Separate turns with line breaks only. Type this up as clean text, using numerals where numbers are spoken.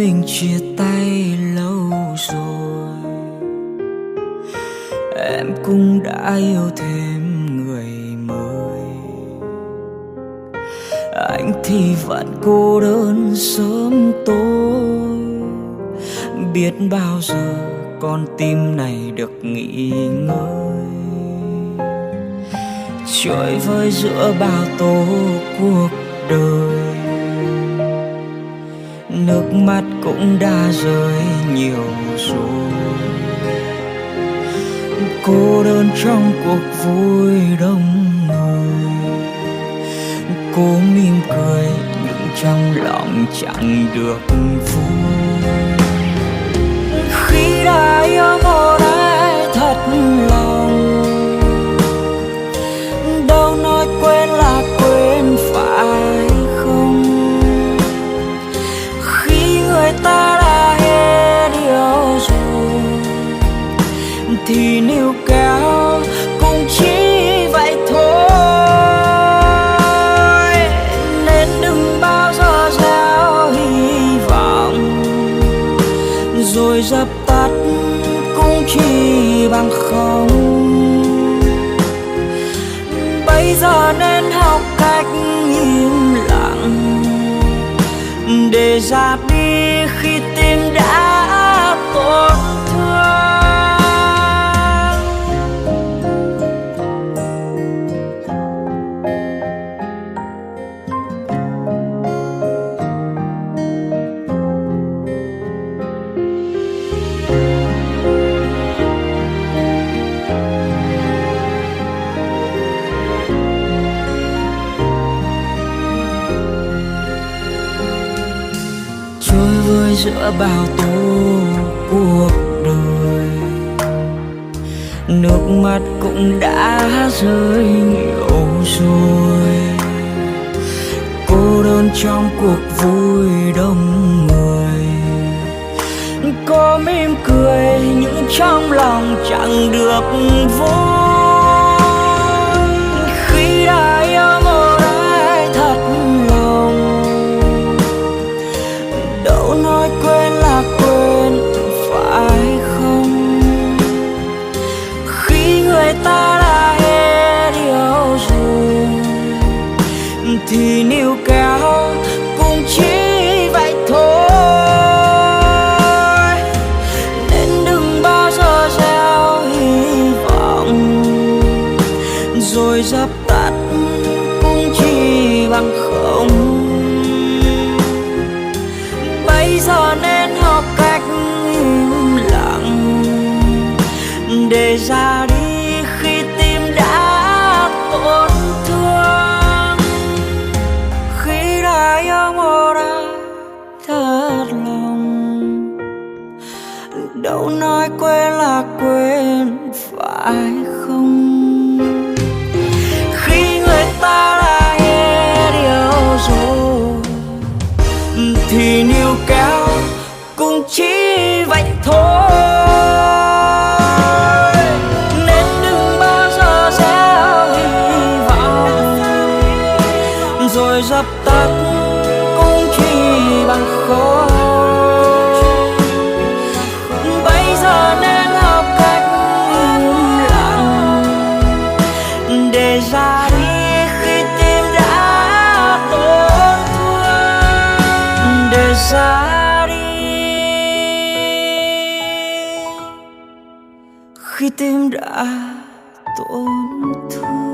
mình chia tay lâu rồi, em cũng đã yêu thêm người mới. Anh thì vẫn cô đơn sớm tối, biết bao giờ con tim này được nghỉ ngơi. Trôi vơi giữa bao tố cuộc đời, nước mắt cũng đã rơi nhiều rồi. Cô đơn trong cuộc vui đông người, cố mỉm cười nhưng trong lòng chẳng được vui. Khi đã yêu một ai thật lòng, đâu nói quên là quên phải không? Khi người ta đã hết yêu rồi thì níu kéo cũng chỉ vậy thôi. Nên đừng bao giờ gieo hy vọng rồi dập tắt cũng chỉ bằng không. Bây giờ nên học cách im lặng để ra đi khi tim đã tổn thương. Trôi vơi giữa bao tố cuộc đời, nước mắt cũng đã rơi nhiều rồi. Cô đơn trong cuộc vui đông người, cô mỉm cười nhưng trong lòng chẳng được vui. Khi đã yêu một ai thật lòng, đâu nói quên là quên phải không? Khi người ta đã hết yêu rồi thì níu kéo cũng chỉ vậy thôi. Nên đừng bao giờ gieo hy vọng rồi dập tắt cũng chỉ bằng không. Bây giờ nên học cách im lặng để ra đi khi tim đã tổn thương. Khi đã yêu một ai thật lòng, đâu nói quên là quên phải không? Khi người ta đã hết yêu rồi thì níu kéo cũng chỉ vậy thôi. Nên đừng bao giờ gieo hy vọng rồi dập tắt cũng chỉ bằng không. Bây giờ nên học cách im lặng để ra đi khi tim đã tổn thương. Để ra đi khi tim đã tổn thương.